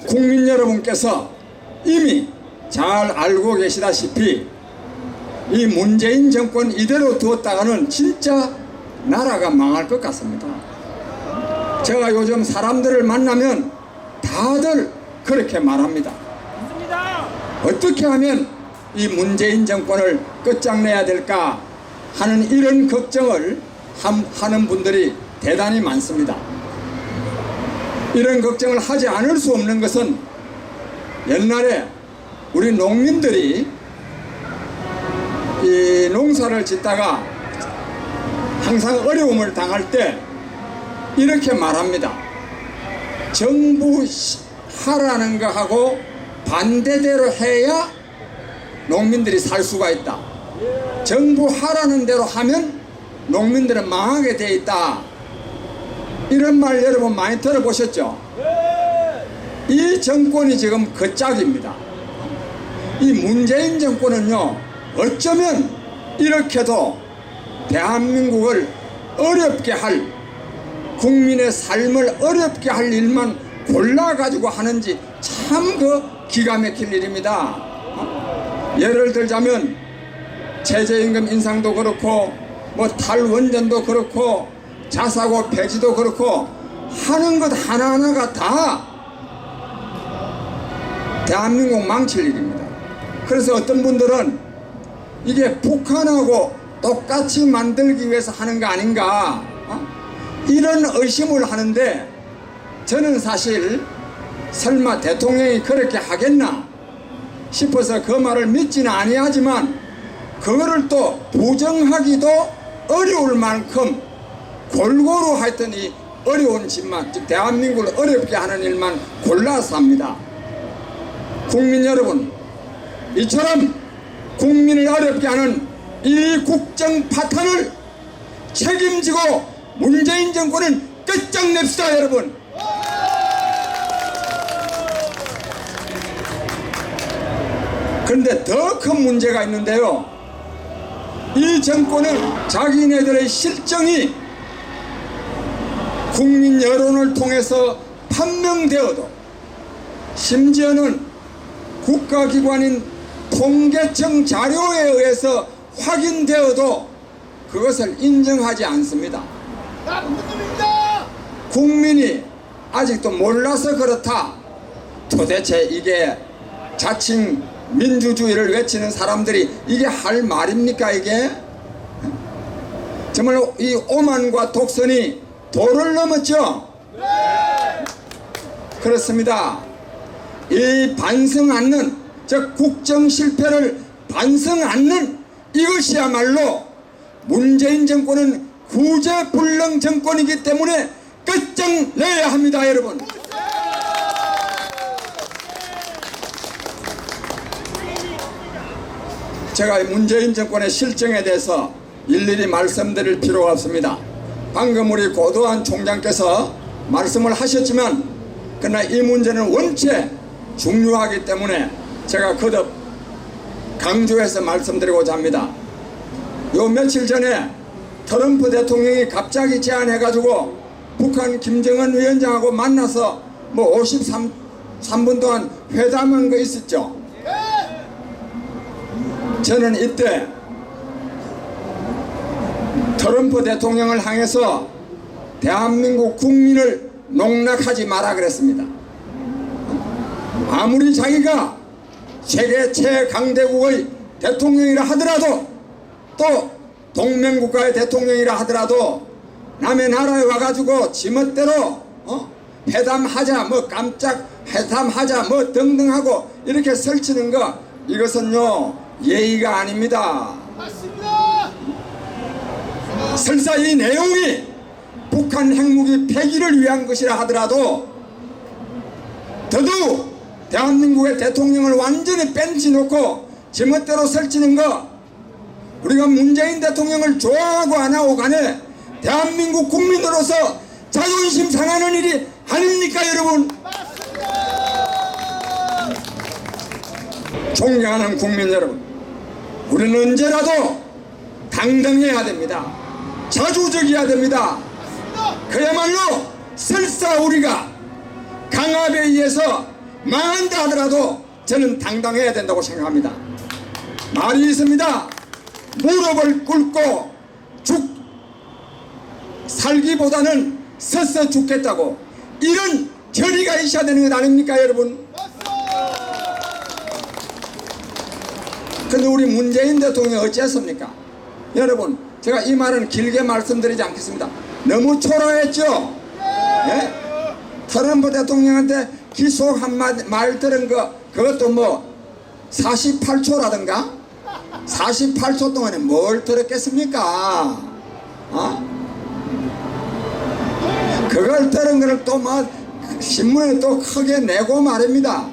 국민 여러분께서 이미 잘 알고 계시다시피 이 문재인 정권 이대로 두었다가는 진짜 나라가 망할 것 같습니다. 제가 요즘 사람들을 만나면 다들 그렇게 말합니다. 어떻게 하면 이 문재인 정권을 끝장내야 될까 하는 이런 걱정을 하는 분들이 대단히 많습니다. 이런 걱정을 하지 않을 수 없는 것은 옛날에 우리 농민들이 이 농사를 짓다가 항상 어려움을 당할 때 이렇게 말합니다. 정부 하라는 거 하고 반대대로 해야 농민들이 살 수가 있다. 정부 하라는 대로 하면 농민들은 망하게 돼 있다. 이런 말 여러분 많이 들어보셨죠? 이 정권이 지금 그 짝입니다. 이 문재인 정권은요, 어쩌면 이렇게도 대한민국을 어렵게 할, 국민의 삶을 어렵게 할 일만 골라가지고 하는지 참 기가 막힐 일입니다. 예를 들자면 최저임금 인상도 그렇고 뭐 탈원전도 그렇고 자사고 폐지도 그렇고 하는 것 하나하나가 다 대한민국 망칠 일입니다. 그래서 어떤 분들은 이게 북한하고 똑같이 만들기 위해서 하는 거 아닌가, 이런 의심을 하는데, 저는 사실 설마 대통령이 그렇게 하겠나 싶어서 그 말을 믿지는 아니하지만 그거를 또 부정하기도 어려울 만큼 골고루 하여튼 이 어려운 짓만, 즉 대한민국을 어렵게 하는 일만 골라서 합니다. 국민 여러분, 이처럼 국민을 어렵게 하는 이 국정 파탄을 책임지고 문재인 정권은 끝장냅시다, 여러분. 그런데 더 큰 문제가 있는데요, 이 정권은 자기네들의 실정이 국민 여론을 통해서 판명되어도, 심지어는 국가기관인 통계청 자료에 의해서 확인되어도 그것을 인정하지 않습니다. 국민이 아직도 몰라서 그렇다. 도대체 이게 자칭 민주주의를 외치는 사람들이 이게 할 말입니까? 이게 정말 이 오만과 독선이 도를 넘었죠. 그렇습니다. 이 반성 않는, 즉 국정 실패를 반성 않는 이것이야말로 문재인 정권은 구제불능 정권이기 때문에 끝장내야 합니다, 여러분. 제가 문재인 정권의 실정에 대해서 일일이 말씀드릴 필요가 없습니다. 방금 우리 고도한 총장께서 말씀을 하셨지만, 그러나 이 문제는 원체 중요하기 때문에 제가 거듭 강조해서 말씀드리고자 합니다. 요 며칠 전에 트럼프 대통령이 갑자기 제안해가지고 북한 김정은 위원장하고 만나서 뭐 53분 동안 회담한 거 있었죠. 저는 이때 트럼프 대통령을 향해서 대한민국 국민을 농락하지 마라 그랬습니다. 아무리 자기가 세계 최강대국의 대통령이라 하더라도, 또 동맹국가의 대통령이라 하더라도 남의 나라에 와가지고 지멋대로 회담하자, 뭐 깜짝 회담하자, 뭐 등등하고 이렇게 설치는 거, 이것은요 예의가 아닙니다. 맞습니다. 설사 이 내용이 북한 핵무기 폐기를 위한 것이라 하더라도 더더욱 대한민국의 대통령을 완전히 뺀치놓고 제멋대로 설치는 거, 우리가 문재인 대통령을 좋아하고 안 하고 간에 대한민국 국민으로서 자존심 상하는 일이 아닙니까, 여러분? 존경하는 국민 여러분, 우리는 언제라도 당당해야 됩니다. 자주적이어야 됩니다. 그야말로 설사 우리가 강압에 의해서 망한다 하더라도 저는 당당해야 된다고 생각합니다. 말이 있습니다. 무릎을 꿇고 살기보다는 서서 죽겠다고. 이런 결의가 있어야 되는 것 아닙니까 여러분? 근데 우리 문재인 대통령이 어찌했습니까? 여러분, 제가 이 말은 길게 말씀드리지 않겠습니다. 너무 초라했죠? 예? 트럼프 대통령한테 기소한 말 들은 그것도 뭐 48초라든가 48초 동안에 뭘 들었겠습니까? 그걸 들은 거를 또 뭐 신문에 또 크게 내고 말입니다.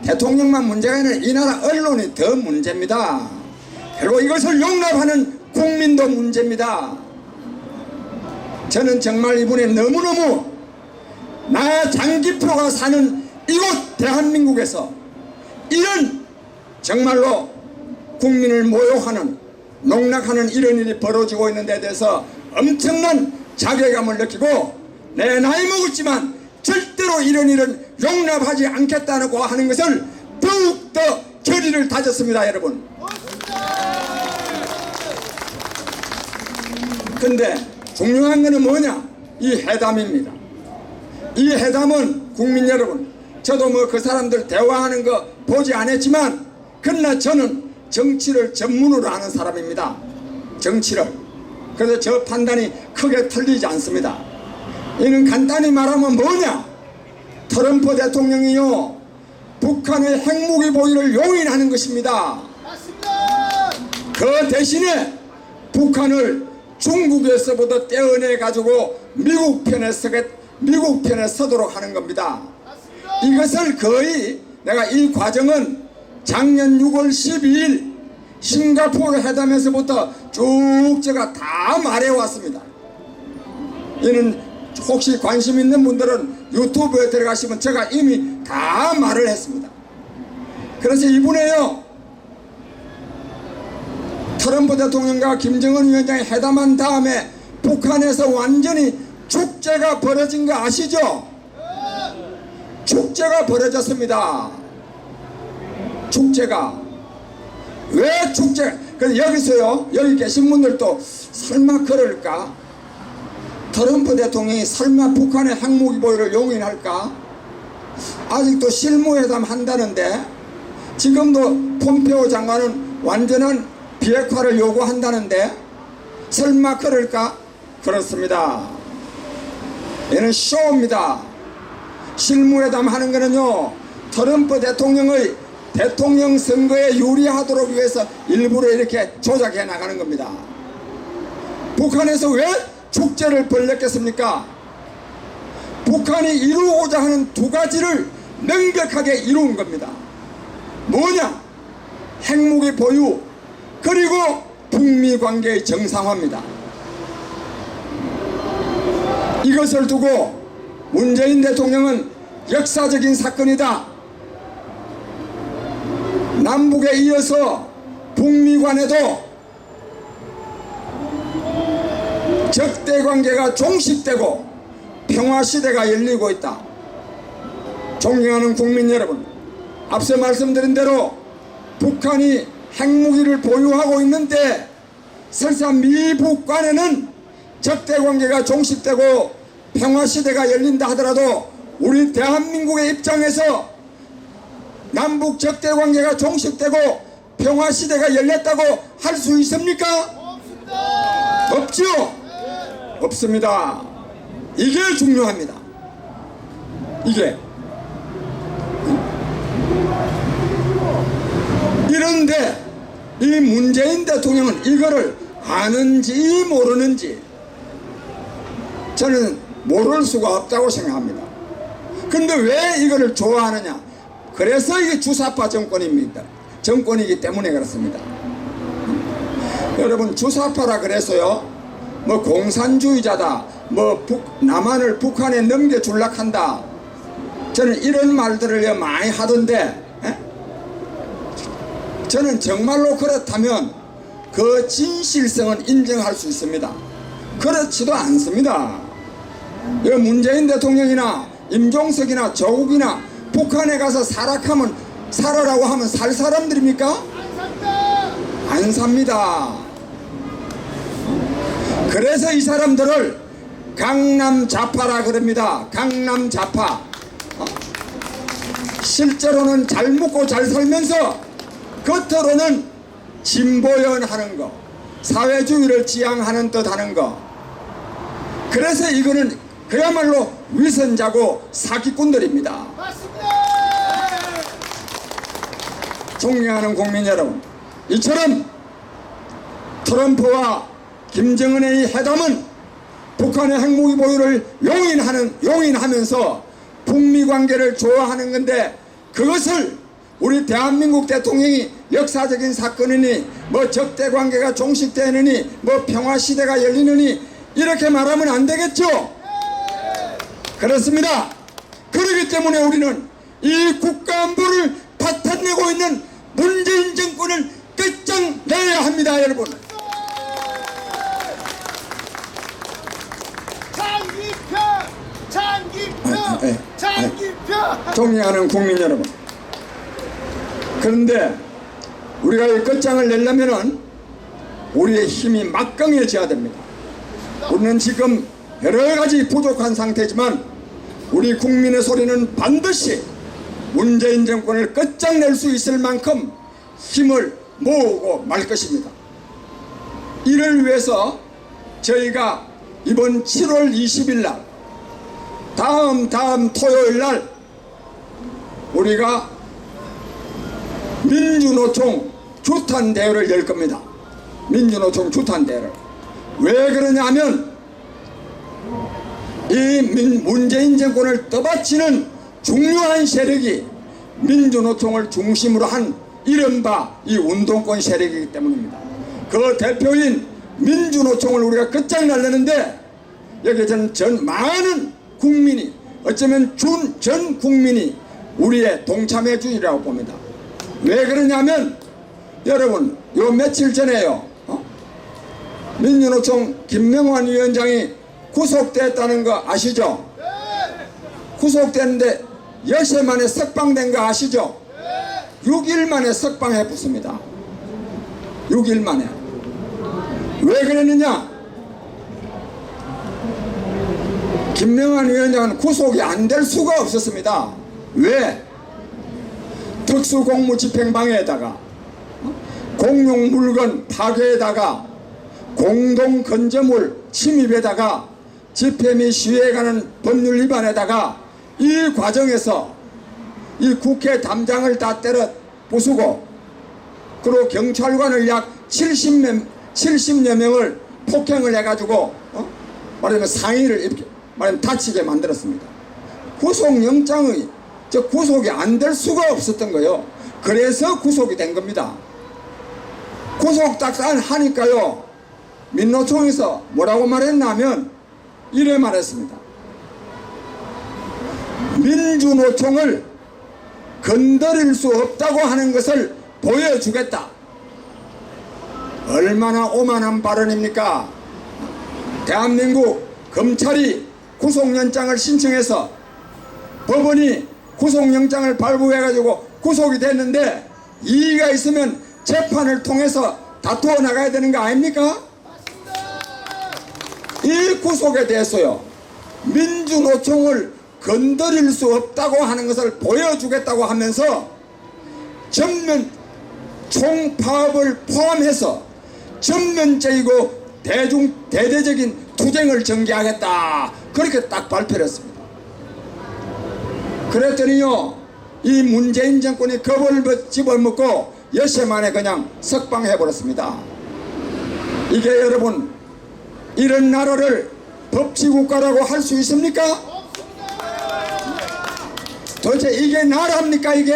대통령만 문제가 아니라 이 나라 언론이 더 문제입니다. 그리고 이것을 용납하는 국민도 문제입니다. 저는 정말 이번에 너무너무 나 장기표가 사는 이곳 대한민국에서 이런 정말로 국민을 모욕하는 농락하는 이런 일이 벌어지고 있는 데 대해서 엄청난 자괴감을 느끼고 내 나이 먹었지만 절대로 이런 일은 용납하지 않겠다고 하는 것을 더욱더 결의를 다졌습니다. 여러분. 근데 중요한 것은 뭐냐? 이 회담입니다. 이 회담은 국민 여러분, 저도 뭐 그 사람들 대화하는 거 보지 않았지만 그러나 저는 정치를 전문으로 아는 사람입니다. 정치를. 그래서 저 판단이 크게 틀리지 않습니다. 이는 간단히 말하면 뭐냐? 트럼프 대통령이요, 북한의 핵무기 보유를 용인하는 것입니다. 맞습니다. 그 대신에 북한을 중국에서부터 떼어내 가지고 미국 편에 서도록 하는 겁니다. 맞습니다. 이것을 거의 내가 이 과정은 작년 6월 12일 싱가포르 회담에서부터 쭉 제가 다 말해왔습니다. 이는 혹시 관심 있는 분들은 유튜브에 들어가시면 제가 이미 다 말을 했습니다. 그래서 이번에요, 트럼프 대통령과 김정은 위원장이 회담한 다음에 북한에서 완전히 축제가 벌어진 거 아시죠? 축제가 벌어졌습니다. 축제가. 왜 축제? 그래서 여기서요, 여기 계신 분들도 설마 그럴까? 트럼프 대통령이 설마 북한의 핵무기 보유를 용인할까? 아직도 실무회담 한다는데, 지금도 폼페오 장관은 완전한 비핵화를 요구한다는데 설마 그럴까? 그렇습니다. 얘는 쇼입니다. 실무회담 하는 거는요, 트럼프 대통령의 대통령 선거에 유리하도록 위해서 일부러 이렇게 조작해 나가는 겁니다. 북한에서 왜 축제를 벌였겠습니까? 북한이 이루고자 하는 두 가지를 명백하게 이룬 겁니다. 뭐냐? 핵무기 보유, 그리고 북미 관계의 정상화입니다. 이것을 두고 문재인 대통령은 역사적인 사건이다, 남북에 이어서 북미 간에도 적대관계가 종식되고 평화시대가 열리고 있다. 존경하는 국민 여러분, 앞서 말씀드린 대로 북한이 핵무기를 보유하고 있는데 설사 미북 간에는 적대관계가 종식되고 평화시대가 열린다 하더라도 우리 대한민국의 입장에서 남북 적대관계가 종식되고 평화시대가 열렸다고 할 수 있습니까? 없습니다. 없죠? 네. 없습니다. 이게 중요합니다. 이게. 이런데 이 문재인 대통령은 이거를 아는지 모르는지 저는 모를 수가 없다고 생각합니다. 근데 왜 이거를 좋아하느냐? 그래서 이게 주사파 정권입니다. 정권이기 때문에 그렇습니다. 여러분, 주사파라 그래서요, 뭐 공산주의자다, 뭐 남한을 북한에 넘겨줄라 한다, 저는 이런 말들을 많이 하던데, 저는 정말로 그렇다면 그 진실성은 인정할 수 있습니다. 그렇지도 않습니다. 문재인 대통령이나 임종석이나 조국이나 북한에 가서 살아라고 하면 살 사람들입니까? 안 삽니다. 그래서 이 사람들을 강남좌파라 그럽니다. 강남좌파. 실제로는 잘 먹고 잘 살면서 겉으로는 진보연하는 거, 사회주의를 지향하는 듯 하는 거. 그래서 이거는 그야말로 위선자고 사기꾼들입니다. 맞습니다. 존경하는 국민 여러분, 이처럼 트럼프와 김정은의 이 회담은 북한의 핵무기 보유를 용인하면서 북미 관계를 좋아하는 건데, 그것을 우리 대한민국 대통령이 역사적인 사건이니 뭐 적대 관계가 종식되느니 뭐 평화시대가 열리느니 이렇게 말하면 안 되겠죠. 그렇습니다. 그렇기 때문에 우리는 이 국가안보를 파탄내고 있는 문재인 정권을 끝장내야 합니다. 여러분, 장기표. 존경하는 국민 여러분, 그런데 우리가 이 끝장을 내려면은 우리의 힘이 막강해져야 됩니다. 우리는 지금 여러 가지 부족한 상태지만 우리 국민의 소리는 반드시 문재인 정권을 끝장낼 수 있을 만큼 힘을 모으고 말 것입니다. 이를 위해서 저희가 이번 7월 20일 날 다음 토요일 날 우리가 민주노총 주탄대회를 열 겁니다. 민주노총 주탄대회를. 왜 그러냐면 이 문재인 정권을 떠받치는 중요한 세력이 민주노총을 중심으로 한 이른바 이 운동권 세력이기 때문입니다. 그 대표인 민주노총을 우리가 끝장내려는데 여기 전 많은 국민이, 어쩌면 전 국민이 우리의 동참해 주리라고 봅니다. 왜 그러냐면 여러분, 요 며칠 전에요, 민주노총 김명환 위원장이 구속됐다는 거 아시죠? 구속됐는데 열흘 만에 석방된 거 아시죠? 6일 만에 석방해 붙습니다. 6일 만에. 왜 그랬느냐? 김명환 위원장은 구속이 안 될 수가 없었습니다. 왜? 특수공무집행방해에다가 공용 물건 파괴에다가 공동 건조물 침입에다가 집회 및 시위에 관한 법률 위반에다가 이 과정에서 이 국회 담장을 다 때려 부수고, 그리고 경찰관을 약 70여 명을 폭행을 해가지고 말하자면 상의를 입게, 말하자면 다치게 만들었습니다. 구속영장의 구속이 안 될 수가 없었던 거예요. 그래서 구속이 된 겁니다. 구속 딱 하니까요, 민노총에서 뭐라고 말했냐면 이래 말했습니다. 민주노총을 건드릴 수 없다고 하는 것을 보여주겠다. 얼마나 오만한 발언입니까? 대한민국 검찰이 구속영장을 신청해서 법원이 구속영장을 발부해가지고 구속이 됐는데, 이의가 있으면 재판을 통해서 다투어 나가야 되는 거 아닙니까? 이 구속에 대해서요, 민주노총을 건드릴 수 없다고 하는 것을 보여주겠다고 하면서 전면 총파업을 포함해서 전면적이고 대대적인 투쟁을 전개하겠다, 그렇게 딱 발표를 했습니다. 그랬더니요, 이 문재인 정권이 겁을 집어먹고 열흘 만에 그냥 석방해버렸습니다. 이게 여러분, 이런 나라를 법치국가라고 할 수 있습니까? 도대체 이게 나라입니까? 이게?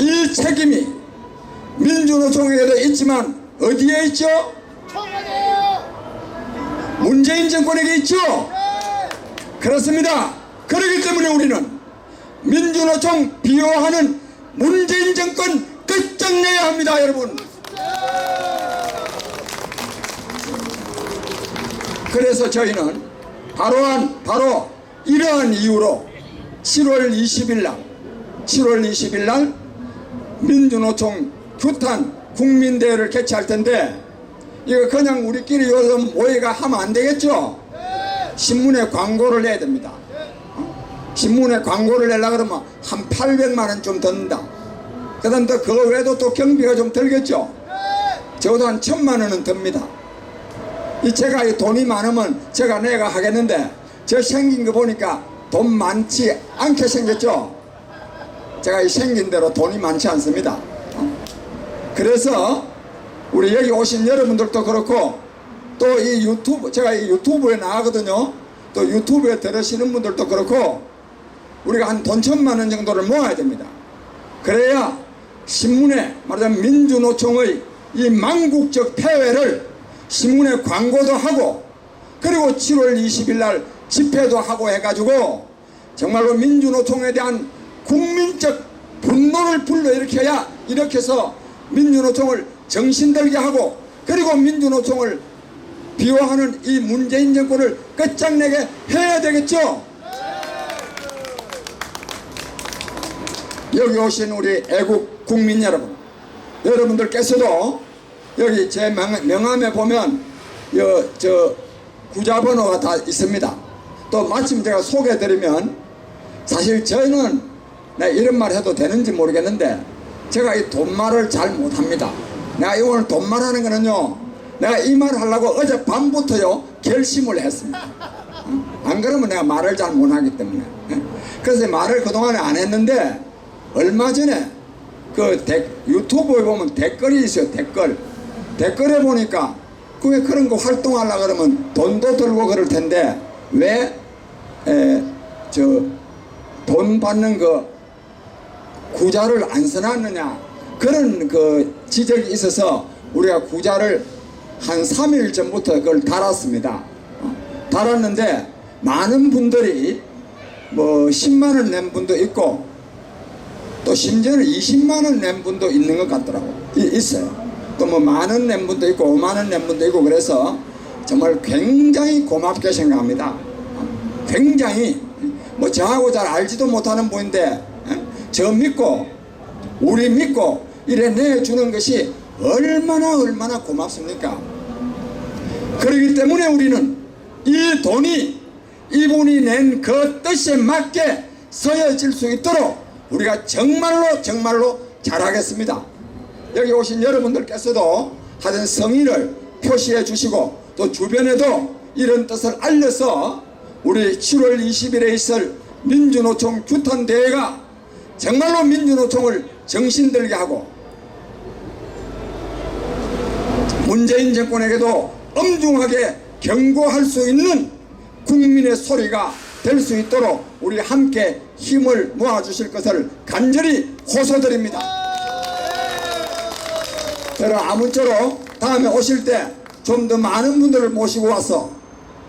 이 책임이 민주노총에도 있지만 어디에 있죠? 문재인 정권에게 있죠? 그렇습니다. 그렇기 때문에 우리는 민주노총 비호하는 문재인 정권 끝장내야 합니다. 여러분, 그래서 저희는 바로 이러한 이유로 7월 20일 날 민주노총 규탄 국민대회를 개최할 텐데 이거 그냥 우리끼리 여기서 모여가 하면 안 되겠죠? 신문에 광고를 내야 됩니다. 신문에 광고를 내려고 그러면 한 800만 원 좀 든다. 그 다음 또 그거 외에도 또 경비가 좀 들겠죠? 적어도 한 1000만 원은 듭니다. 제가 이 돈이 많으면 내가 하겠는데 저 생긴 거 보니까 돈 많지 않게 생겼죠? 제가 이 생긴 대로 돈이 많지 않습니다. 그래서 우리 여기 오신 여러분들도 그렇고 또 이 유튜브, 제가 이 유튜브에 나가거든요. 또 유튜브에 들으시는 분들도 그렇고 우리가 한 돈 1000만 원 정도를 모아야 됩니다. 그래야 신문에 말하자면 민주노총의 이 망국적 폐회를 신문에 광고도 하고 그리고 7월 20일 날 집회도 하고 해가지고 정말로 민주노총에 대한 국민적 분노를 불러일으켜야 이렇게 해서 민주노총을 정신들게 하고 그리고 민주노총을 비호하는 이 문재인 정권을 끝장내게 해야 되겠죠. 여기 오신 우리 애국 국민 여러분, 여러분들께서도 여기 제 명함에 보면 저 구자번호가 다 있습니다. 또 마침 제가 소개해드리면 사실 저는 이런 말 해도 되는지 모르겠는데 제가 이 돈말을 잘 못합니다. 내가 오늘 돈말하는 거는요, 내가 이 말 하려고 어젯밤부터요 결심을 했습니다. 안 그러면 내가 말을 잘 못하기 때문에. 그래서 말을 그동안에 안 했는데 얼마 전에 그 유튜브에 보면 댓글이 있어요. 댓글에 보니까 그왜 그런 거 활동하려고 그러면 돈도 들고 그럴 텐데 왜 돈 받는 그 구자를 안 써놨느냐 그런 그 지적이 있어서 우리가 구자를 한 3일 전부터 그걸 달았습니다. 달았는데 많은 분들이 뭐 10만원 낸 분도 있고 또 심지어는 20만원 낸 분도 있는 것 같더라고. 있어요. 또 뭐 만원 낸 분도 있고 5만원 낸 분도 있고 그래서 정말 굉장히 고맙게 생각합니다. 굉장히 뭐 저하고 잘 알지도 못하는 분인데 저 믿고 우리 믿고 이래 내주는 것이 얼마나 고맙습니까? 그렇기 때문에 우리는 이 돈이 이분이 낸 그 뜻에 맞게 서여질 수 있도록 우리가 정말로 잘하겠습니다. 여기 오신 여러분들께서도 하여튼 성의를 표시해 주시고 또 주변에도 이런 뜻을 알려서 우리 7월 20일에 있을 민주노총 규탄대회가 정말로 민주노총을 정신들게 하고 문재인 정권에게도 엄중하게 경고할 수 있는 국민의 소리가 될 수 있도록 우리 함께 힘을 모아주실 것을 간절히 호소드립니다. 여러분 아무쪼록 다음에 오실 때 좀 더 많은 분들을 모시고 와서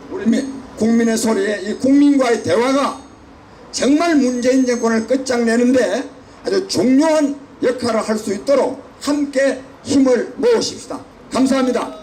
우리 국민의 소리에 이 국민과의 대화가 정말 문재인 정권을 끝장내는데 아주 중요한 역할을 할 수 있도록 함께 힘을 모으십시다. 감사합니다.